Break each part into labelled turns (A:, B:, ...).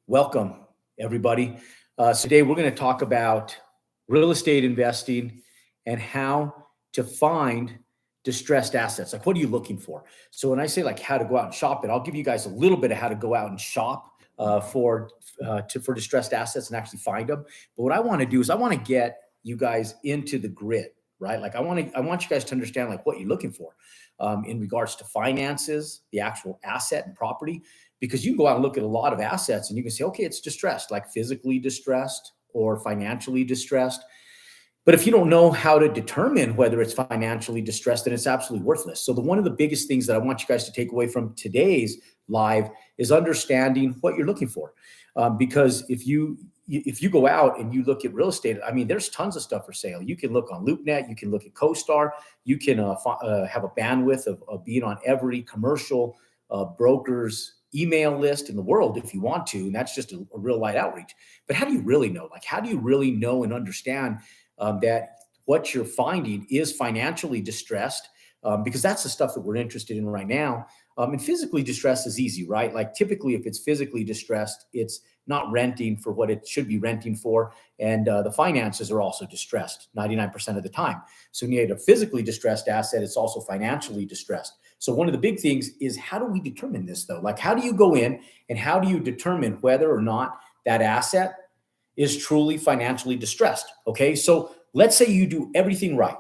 A: Welcome, everybody. Today we're going to talk about real estate investing and how to find distressed assets. Like, what are you looking for? So when I say like how to go out and shop it, I'll give you guys a little bit of how to go out and shop for distressed assets and actually find them. But what I want to do is I want to get you guys into the grid, right? Like I want you guys to understand like what you're looking for in regards to finances, the actual asset and property, because you can go out and look at a lot of assets and you can say, okay, it's distressed, like physically distressed or financially distressed. But if you don't know how to determine whether it's financially distressed, then it's absolutely worthless. So one of the biggest things that I want you guys to take away from today's live is understanding what you're looking for. Because if you go out and you look at real estate, I mean, there's tons of stuff for sale. You can look on LoopNet, you can look at CoStar, you can have a bandwidth of being on every commercial broker's email list in the world if you want to, and that's just a real light outreach. But how do you really know? Like, how do you really know and understand that what you're finding is financially distressed? Because that's the stuff that we're interested in right now. And physically distressed is easy, right? Like typically if it's physically distressed, it's not renting for what it should be renting for. And the finances are also distressed 99% of the time. So when you have a physically distressed asset, it's also financially distressed. So one of the big things is, how do we determine this though? Like, how do you go in and how do you determine whether or not that asset is truly financially distressed? Okay, so let's say you do everything right.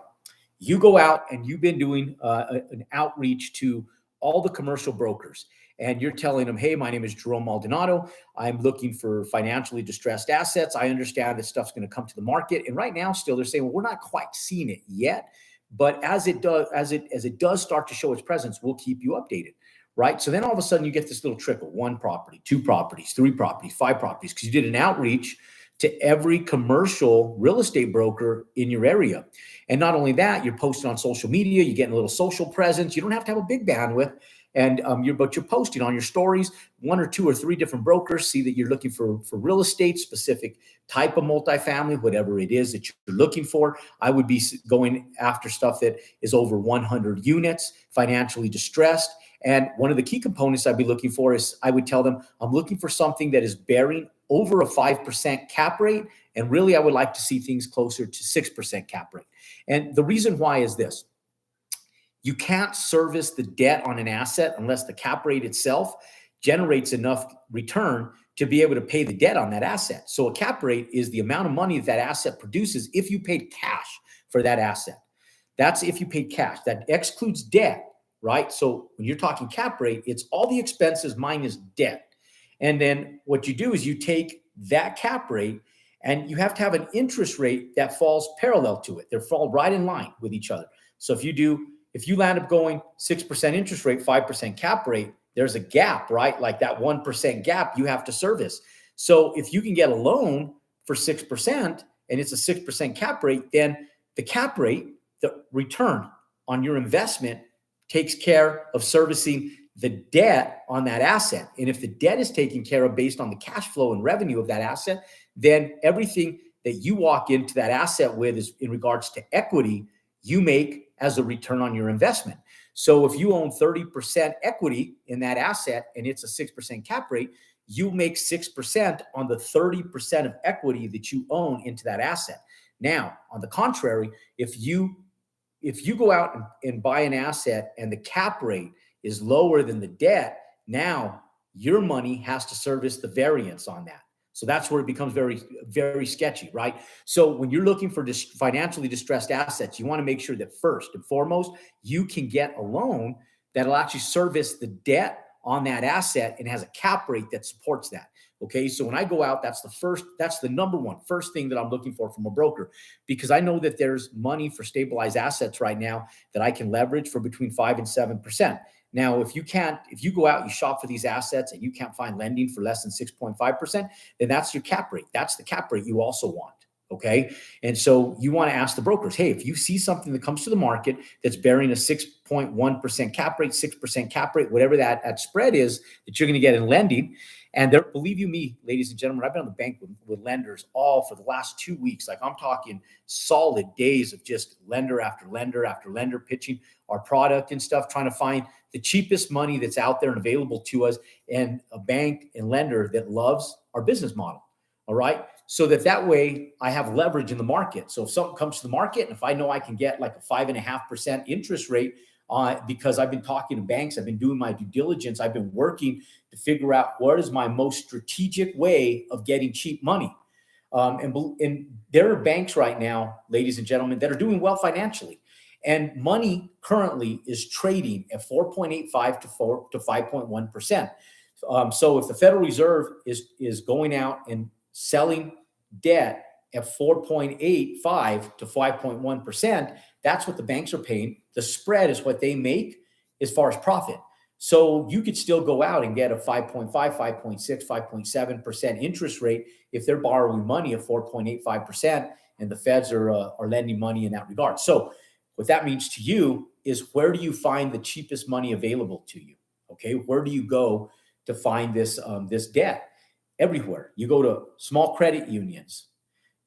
A: You go out and you've been doing an outreach to all the commercial brokers, and you're telling them, hey, my name is Jerome Maldonado. I'm looking for financially distressed assets. I understand this stuff's going to come to the market. And right now still they're saying, well, we're not quite seeing it yet, but as it does start to show its presence, we'll keep you updated. Right. So then all of a sudden you get this little trickle: one property, two properties, three properties, five properties, because you did an outreach to every commercial real estate broker in your area. And not only that, you're posting on social media, you're getting a little social presence. You don't have to have a big bandwidth. And you're posting on your stories. One or two or three different brokers see that you're looking for real estate, specific type of multifamily, whatever it is that you're looking for. I would be going after stuff that is over 100 units, financially distressed. And one of the key components I'd be looking for is, I would tell them, I'm looking for something that is bearing over a 5% cap rate. And really, I would like to see things closer to 6% cap rate. And the reason why is this: you can't service the debt on an asset unless the cap rate itself generates enough return to be able to pay the debt on that asset. So a cap rate is the amount of money that asset produces if you paid cash for that asset. That's if you paid cash. That excludes debt, right? So when you're talking cap rate, it's all the expenses minus debt. And then what you do is you take that cap rate and you have to have an interest rate that falls parallel to it. They fall right in line with each other. So if you land up going 6% interest rate, 5% cap rate, there's a gap, right? Like that 1% gap you have to service. So if you can get a loan for 6% and it's a 6% cap rate, then the cap rate, the return on your investment, takes care of servicing the debt on that asset. And if the debt is taken care of based on the cash flow and revenue of that asset, then everything that you walk into that asset with is in regards to equity you make as a return on your investment. So if you own 30% equity in that asset and it's a 6% cap rate, you make 6% on the 30% of equity that you own into that asset. Now, on the contrary, if you go out and buy an asset and the cap rate is lower than the debt, now your money has to service the variance on that. So that's where it becomes very, very sketchy, right? So when you're looking for financially distressed assets, you want to make sure that first and foremost, you can get a loan that'll actually service the debt on that asset and has a cap rate that supports that. Okay, so when I go out, that's the number one first thing that I'm looking for from a broker, because I know that there's money for stabilized assets right now that I can leverage for between 5 and 7%. Now, if you go out, you shop for these assets and you can't find lending for less than 6.5%, then that's your cap rate. That's the cap rate you also want. Okay. And so you want to ask the brokers, hey, if you see something that comes to the market that's bearing a 6.1% cap rate, 6% cap rate, whatever that spread is that you're going to get in lending. And there, believe you me, ladies and gentlemen, I've been on the bank with lenders all for the last 2 weeks. Like, I'm talking solid days of just lender after lender after lender pitching our product and stuff, trying to find the cheapest money that's out there and available to us, and a bank and lender that loves our business model. All right. So that way I have leverage in the market. So if something comes to the market, and if I know I can get like a 5.5% interest rate, because I've been talking to banks, I've been doing my due diligence, I've been working to figure out what is my most strategic way of getting cheap money. And there are banks right now, ladies and gentlemen, that are doing well financially. And money currently is trading at 4.85 to 5.1%. So if the Federal Reserve is going out and selling debt at 4.85 to 5.1%, that's what the banks are paying. The spread is what they make as far as profit. So you could still go out and get a 5.5, 5.6, 5.7% interest rate if they're borrowing money at 4.85%, and the feds are lending money in that regard. So what that means to you is, where do you find the cheapest money available to you? Okay, where do you go to find this debt? Everywhere. You go to small credit unions,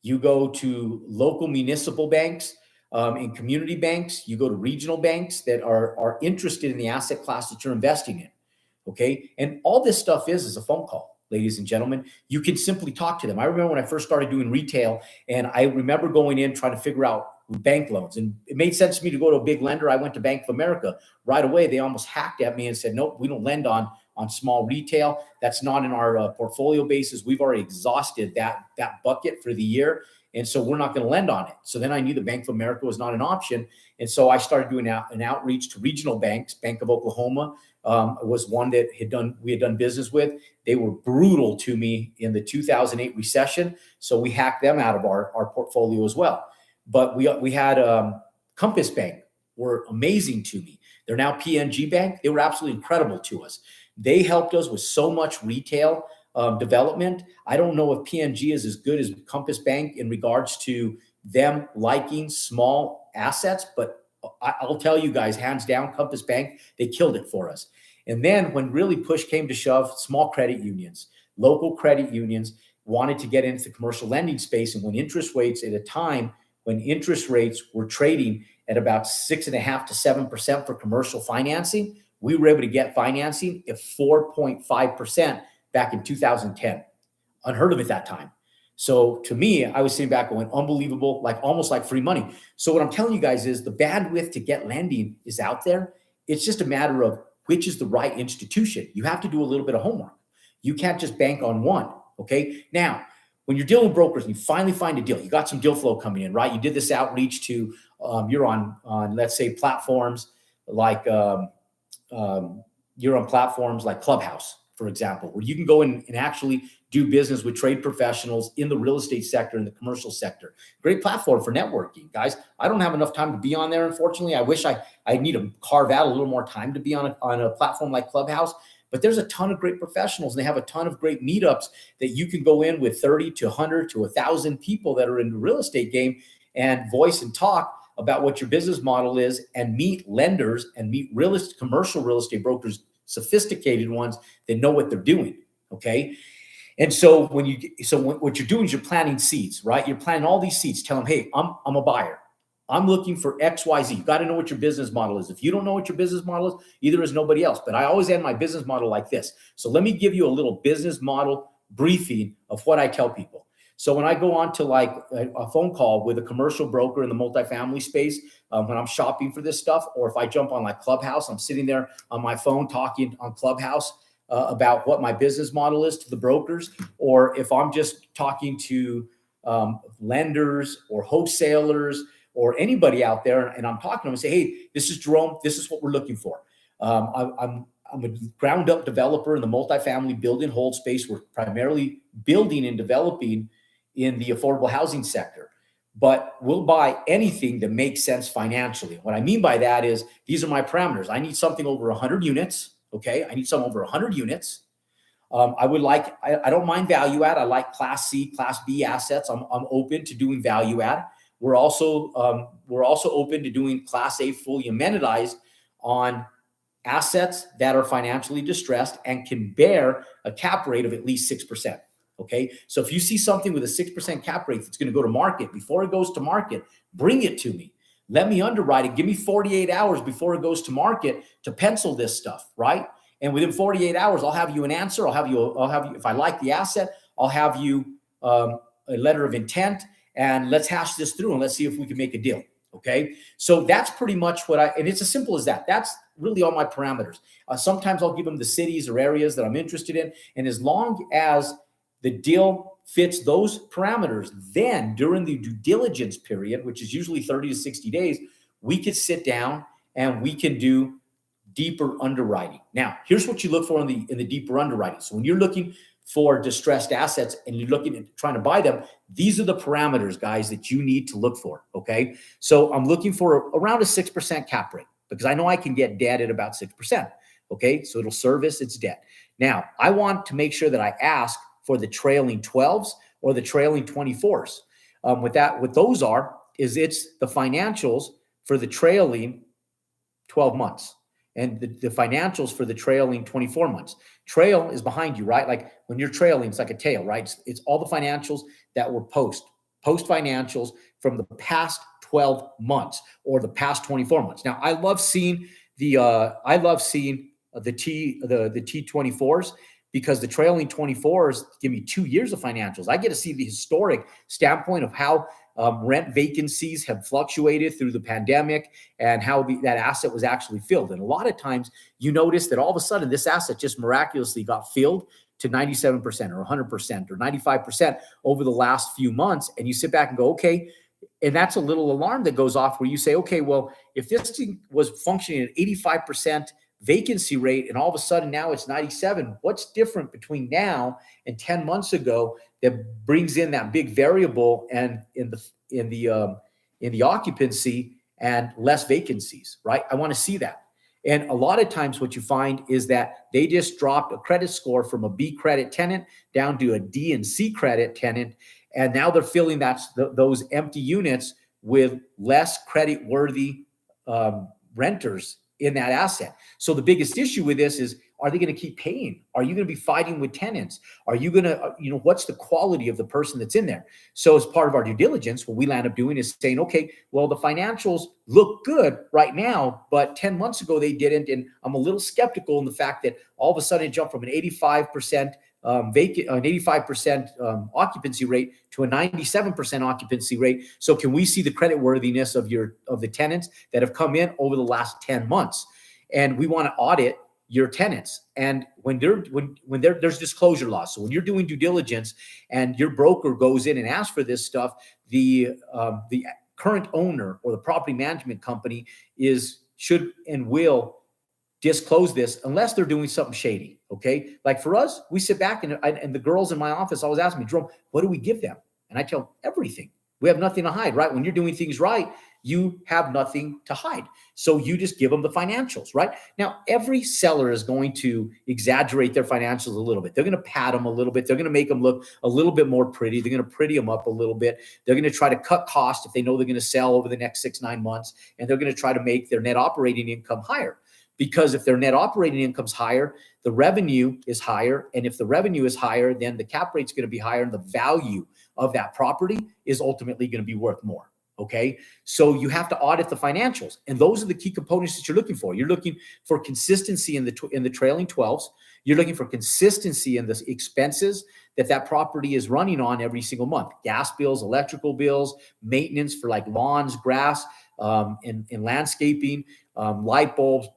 A: you go to local municipal banks, and community banks, you go to regional banks that are interested in the asset class that you're investing in. Okay. And all this stuff is a phone call, ladies and gentlemen. You can simply talk to them. I remember when I first started doing retail, and I remember going in trying to figure out bank loans, and it made sense to me to go to a big lender. I went to Bank of America right away. They almost hacked at me and said, nope, we don't lend on small retail. That's not in our portfolio basis. We've already exhausted that bucket for the year. And so we're not going to lend on it. So then I knew the Bank of America was not an option. And so I started doing an outreach to regional banks. Bank of Oklahoma was one that we had done business with. They were brutal to me in the 2008 recession. So we hacked them out of our portfolio as well. But we had Compass Bank, were amazing to me. They're now PNG Bank. They were absolutely incredible to us. They helped us with so much retail development. I don't know if PNG is as good as Compass Bank in regards to them liking small assets, but I'll tell you guys, hands down, Compass Bank, they killed it for us. And then when really push came to shove, small credit unions, local credit unions wanted to get into the commercial lending space. And when interest rates at a time, when interest rates were trading at about 6.5 to 7% for commercial financing, we were able to get financing at 4.5% back in 2010. Unheard of at that time. So to me, I was sitting back going, unbelievable, like almost like free money. So what I'm telling you guys is the bandwidth to get lending is out there. It's just a matter of which is the right institution. You have to do a little bit of homework. You can't just bank on one. Okay. Now, when you're dealing with brokers and you finally find a deal, you got some deal flow coming in, right? You did this outreach to, you're on let's say platforms like, you're on platforms like Clubhouse, for example, where you can go in and actually do business with trade professionals in the real estate sector and the commercial sector. Great platform for networking, guys. I don't have enough time to be on there, unfortunately. I wish I need to carve out a little more time to be on a platform like Clubhouse. But there's a ton of great professionals, and they have a ton of great meetups that you can go in with 30 to 100 to 1,000 people that are in the real estate game and voice and talk about what your business model is, and meet lenders and meet commercial real estate brokers, sophisticated ones that know what they're doing. Okay. And so what you're doing is you're planting seeds, right? You're planting all these seeds. Tell them, hey, I'm a buyer. I'm looking for XYZ. You got to know what your business model is. If you don't know what your business model is, either is nobody else. But I always end my business model like this. So let me give you a little business model briefing of what I tell people. So when I go on to like a phone call with a commercial broker in the multifamily space, when I'm shopping for this stuff, or if I jump on like Clubhouse, I'm sitting there on my phone talking on Clubhouse about what my business model is to the brokers, or if I'm just talking to lenders or wholesalers or anybody out there, and I'm talking to them and say, hey, this is Jerome. This is what we're looking for. I'm a ground up developer in the multifamily build and hold space. We're primarily building and developing in the affordable housing sector, but we'll buy anything that makes sense financially. What I mean by that is, these are my parameters. I need something over 100 units. Okay. I need some over 100 units. I don't mind value add. I like class C, class B assets. I'm open to doing value add. We're also open to doing class A fully amenitized on assets that are financially distressed and can bear a cap rate of at least 6%. Okay. So if you see something with a 6% cap rate that's going to go to market, before it goes to market, bring it to me. Let me underwrite it. Give me 48 hours before it goes to market to pencil this stuff, right? And within 48 hours, I'll have you an answer. I'll have you, if I like the asset, I'll have you a letter of intent, and let's hash this through and let's see if we can make a deal. Okay. So that's pretty much and it's as simple as that. That's really all my parameters. Sometimes I'll give them the cities or areas that I'm interested in. And as long as the deal fits those parameters, then during the due diligence period, which is usually 30 to 60 days, we could sit down and we can do deeper underwriting. Now, here's what you look for in the deeper underwriting. So when you're looking for distressed assets and you're looking at trying to buy them, these are the parameters, guys, that you need to look for. Okay. So I'm looking for around a 6% cap rate because I know I can get debt at about 6%. Okay. So it'll service its debt. Now, I want to make sure that I ask for the trailing 12s or the trailing 24s. What those are is it's the financials for the trailing 12 months. And the financials for the trailing 24 months. Trail is behind you, right? Like when you're trailing, it's like a tail, right? It's all the financials that were post financials from the past 12 months or the past 24 months. Now, I love seeing the T24s because the trailing 24s give me 2 years of financials. I get to see the historic standpoint of how rent vacancies have fluctuated through the pandemic and how that asset was actually filled. And a lot of times you notice that all of a sudden this asset just miraculously got filled to 97% or 100% or 95% over the last few months. And you sit back and go, okay. And that's a little alarm that goes off where you say, okay, well, if this thing was functioning at 85% vacancy rate and all of a sudden now it's 97, what's different between now and 10 months ago that brings in that big variable and in the occupancy and less vacancies, right? I want to see that. And a lot of times what you find is that they just dropped a credit score from a B credit tenant down to a D and C credit tenant. And now they're filling those empty units with less credit worthy renters in that asset. So the biggest issue with this is, are they going to keep paying? Are you going to be fighting with tenants? Are you going to, what's the quality of the person that's in there? So as part of our due diligence, what we'll end up doing is saying, okay, well, the financials look good right now, but 10 months ago they didn't. And I'm a little skeptical in the fact that all of a sudden it jumped from an 85% occupancy rate to a 97% occupancy rate. So can we see the credit worthiness of the tenants that have come in over the last 10 months? And we want to audit your tenants. And when there's disclosure laws. So when you're doing due diligence and your broker goes in and asks for this stuff, the current owner or the property management company should and will disclose this unless they're doing something shady. Okay. Like for us, we sit back and the girls in my office always ask me, Jerome, what do we give them? And I tell them everything. We have nothing to hide, right? When you're doing things right, you have nothing to hide. So you just give them the financials, right? Now, every seller is going to exaggerate their financials a little bit. They're going to pad them a little bit. They're going to make them look a little bit more pretty. They're going to pretty them up a little bit. They're going to try to cut costs if they know they're going to sell over the next 6-9 months. And they're going to try to make their net operating income higher. Because if their net operating income's higher, the revenue is higher. And if the revenue is higher, then the cap rate's going to be higher and the value of that property is ultimately going to be worth more. Okay. So you have to audit the financials. And those are the key components that you're looking for. You're looking for consistency in the trailing 12s. You're looking for consistency in the expenses that property is running on every single month. Gas bills, electrical bills, maintenance for like lawns, grass, and landscaping, light bulbs,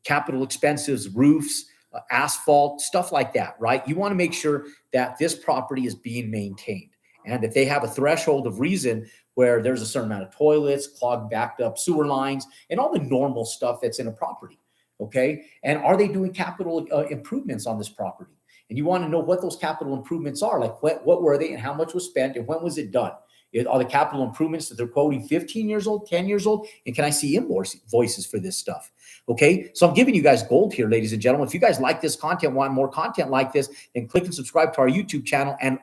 A: capital expenses, roofs, asphalt, stuff like that, right? You want to make sure that this property is being maintained and that they have a threshold of reason where there's a certain amount of toilets, clogged, backed up sewer lines, and all the normal stuff that's in a property, okay? And are they doing capital improvements on this property? And you want to know what those capital improvements are, like what were they and how much was spent and when was it done? Are the capital improvements that they're quoting 15 years old, 10 years old? And can I see invoices for this stuff? Okay. So I'm giving you guys gold here, ladies and gentlemen. If you guys like this content, want more content like this, then click and subscribe to our YouTube channel and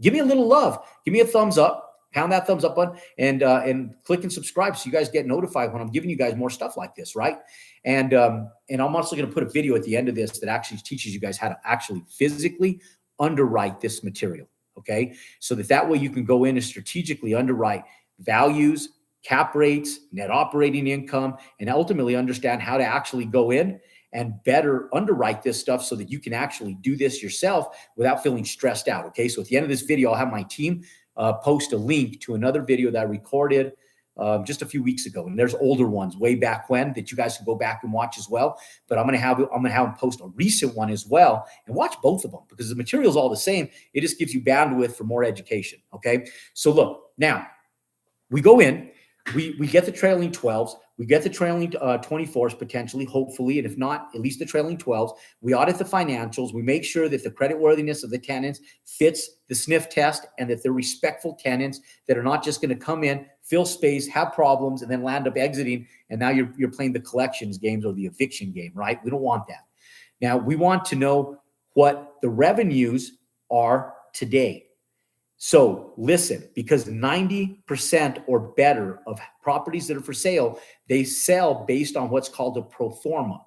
A: give me a little love. Give me a thumbs up. Pound that thumbs up button and click and subscribe so you guys get notified when I'm giving you guys more stuff like this, right? And I'm also going to put a video at the end of this that actually teaches you guys how to actually physically underwrite this material. Okay. So that way you can go in and strategically underwrite values, cap rates, net operating income, and ultimately understand how to actually go in and better underwrite this stuff so that you can actually do this yourself without feeling stressed out. Okay. So at the end of this video, I'll have my team post a link to another video that I recorded just a few weeks ago. And there's older ones way back when that you guys can go back and watch as well. But I'm going to have them post a recent one as well and watch both of them because the material is all the same. It just gives you bandwidth for more education. Okay. So look, now we go in, we get the trailing 12s, we get the trailing 24s potentially, hopefully, and if not, at least the trailing 12s. We audit the financials. We make sure that the creditworthiness of the tenants fits the sniff test and that they're respectful tenants that are not just going to come in, fill space, have problems, and then land up exiting. And now you're playing the collections games or the eviction game, right? We don't want that. Now, we want to know what the revenues are today. So listen, because 90% or better of properties that are for sale, they sell based on what's called a pro forma.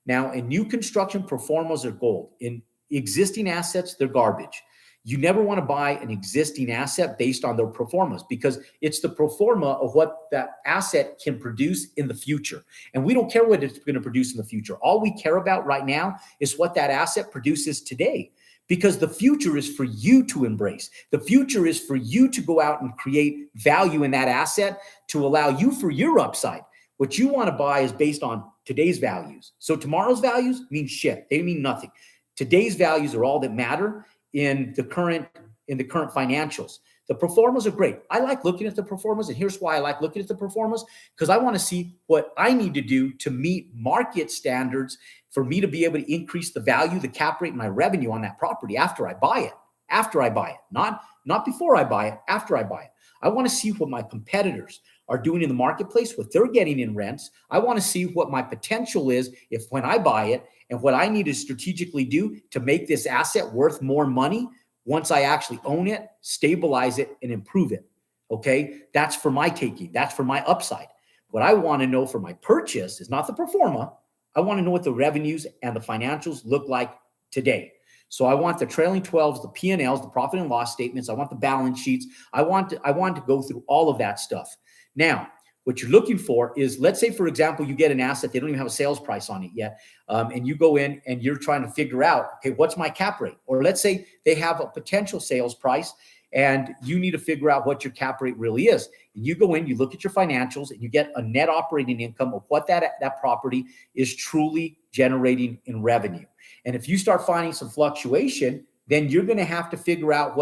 A: Now, in new construction, pro formas are gold. In existing assets, they're garbage. You never want to buy an existing asset based on their pro formas because it's the pro forma of what that asset can produce in the future. And we don't care what it's going to produce in the future. All we care about right now is what that asset produces today. Because the future is for you to embrace. The future is for you to go out and create value in that asset to allow you for your upside. What you want to buy is based on today's values. So tomorrow's values mean shit. They mean nothing. Today's values are all that matter in the current financials. The pro formas are great. I like looking at the pro formas, and here's why I like looking at the pro formas, because I want to see what I need to do to meet market standards for me to be able to increase the value, the cap rate, and my revenue on that property after I buy it. After I buy it, not before I buy it, after I buy it. I want to see what my competitors are doing in the marketplace, what they're getting in rents. I want to see what my potential is if when I buy it and what I need to strategically do to make this asset worth more money once I actually own it, stabilize it, and improve it. Okay, that's for my taking. That's for my upside. What I want to know for my purchase is not the pro forma. I want to know what the revenues and the financials look like today. So I want the trailing 12s, the P&Ls, the profit and loss statements. I want the balance sheets. I want to go through all of that stuff. Now, what you're looking for is, let's say, for example, you get an asset, they don't even have a sales price on it yet. And you go in and you're trying to figure out, okay, what's my cap rate? Or let's say they have a potential sales price and you need to figure out what your cap rate really is. And you go in, you look at your financials, and you get a net operating income of what that property is truly generating in revenue. And if you start finding some fluctuation, then you're going to have to figure out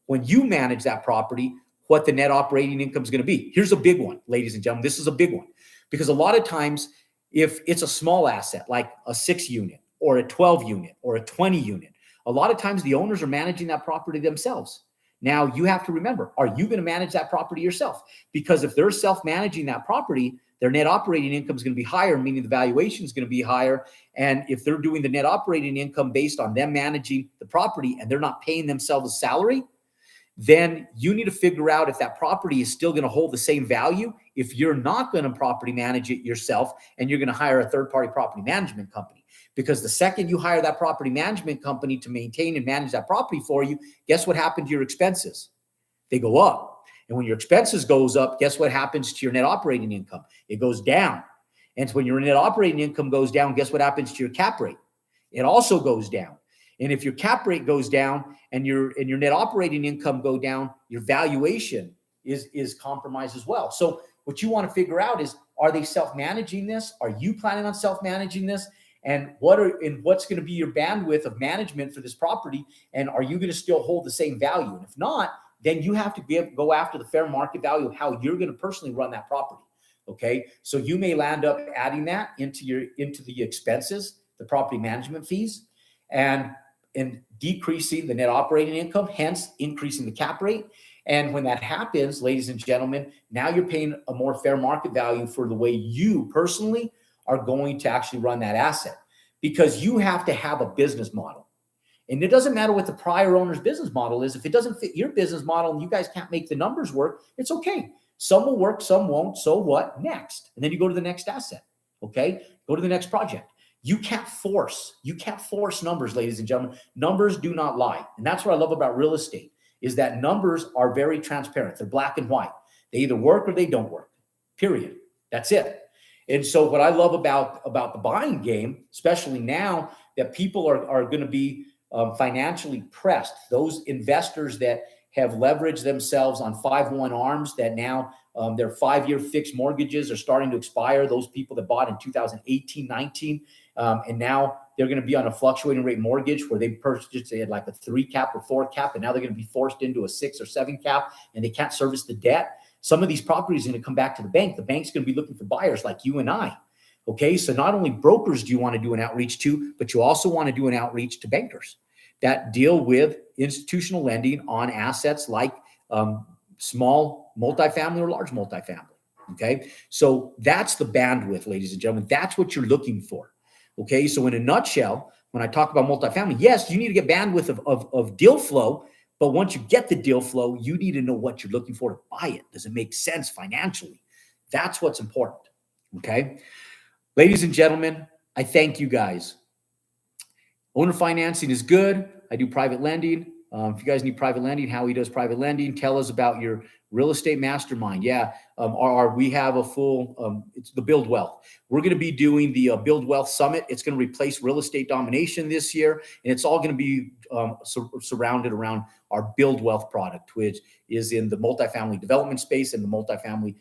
A: when you manage that property, what the net operating income is going to be. Here's a big one, ladies and gentlemen. This is a big one because a lot of times, if it's a small asset like a 6 unit or a 12 unit or a 20 unit, a lot of times the owners are managing that property themselves. Now, you have to remember, are you going to manage that property yourself? Because if they're self-managing that property, their net operating income is going to be higher, meaning the valuation is going to be higher. And if they're doing the net operating income based on them managing the property and they're not paying themselves a salary, then you need to figure out if that property is still going to hold the same value if you're not going to property manage it yourself and you're going to hire a third-party property management company. Because the second you hire that property management company to maintain and manage that property for you, guess what happened to your expenses? They go up. And when your expenses goes up, guess what happens to your net operating income? It goes down. And when your net operating income goes down, guess what happens to your cap rate? It also goes down. And if your cap rate goes down and your net operating income go down, your valuation is compromised as well. So what you want to figure out is, are they self-managing this? Are you planning on self-managing this? And what's going to be your bandwidth of management for this property? And are you going to still hold the same value? And if not, then you have to go after the fair market value of how you're going to personally run that property. Okay. So you may land up adding that into the expenses, the property management fees, and decreasing the net operating income, hence increasing the cap rate. And when that happens, ladies and gentlemen, now you're paying a more fair market value for the way you personally are going to actually run that asset, because you have to have a business model. And it doesn't matter what the prior owner's business model is. If it doesn't fit your business model and you guys can't make the numbers work, it's okay. Some will work, some won't. So what? Next. And then you go to the next asset. Okay. Go to the next project. You can't force numbers, ladies and gentlemen. Numbers do not lie. And that's what I love about real estate, is that numbers are very transparent. They're black and white. They either work or they don't work, period. That's it. And so what I love about the buying game, especially now that people are going to be financially pressed, those investors that have leveraged themselves on 5-1 arms, that now their 5-year fixed mortgages are starting to expire, those people that bought in 2018, 19, and now they're going to be on a fluctuating rate mortgage where they purchased, they had like a 3 cap or 4 cap, and now they're going to be forced into a 6 or 7 cap, and they can't service the debt. Some of these properties are going to come back to the bank. The bank's going to be looking for buyers like you and I. Okay, so not only brokers do you want to do an outreach to, but you also want to do an outreach to bankers that deal with institutional lending on assets like small multifamily or large multifamily. Okay, so that's the bandwidth, ladies and gentlemen. That's what you're looking for. Okay, so in a nutshell, when I talk about multifamily, yes, you need to get bandwidth of deal flow. But once you get the deal flow, you need to know what you're looking for to buy it. Does it make sense financially? That's what's important. Okay. Ladies and gentlemen, I thank you guys. Owner financing is good. I do private lending. If you guys need private lending, Howie does private lending. Tell us about your real estate mastermind. Yeah, we have a full, it's the Build Wealth. We're going to be doing the Build Wealth Summit. It's going to replace real estate domination this year, and it's all going to be surrounded around our Build Wealth product, which is in the multifamily development space and the multifamily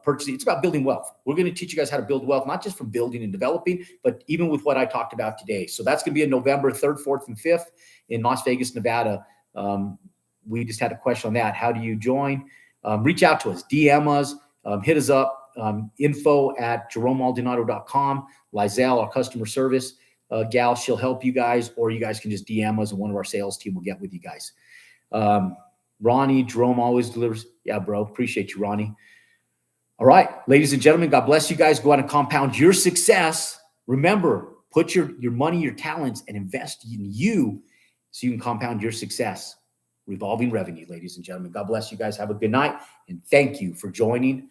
A: purchasing. It's about building wealth. We're going to teach you guys how to build wealth, not just from building and developing, but even with what I talked about today. So that's going to be on November 3rd, 4th, and 5th in Las Vegas, Nevada. We just had a question on that. How do you join? Reach out to us, DM us, hit us up, info@jeromemaldonado.com. Lizelle, our customer service gal, she'll help you guys, or you guys can just DM us and one of our sales team will get with you guys. Ronnie, Jerome always delivers. Yeah, bro. Appreciate you, Ronnie. All right, ladies and gentlemen, God bless you guys. Go out and compound your success. Remember, put your money, your talents, and invest in you so you can compound your success. Revolving revenue, ladies and gentlemen. God bless you guys. Have a good night. And thank you for joining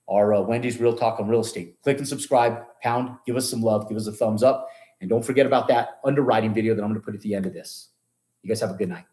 A: our Wendy's Real Talk on Real Estate. Click and subscribe, pound, give us some love, give us a thumbs up. And don't forget about that underwriting video that I'm going to put at the end of this. You guys have a good night.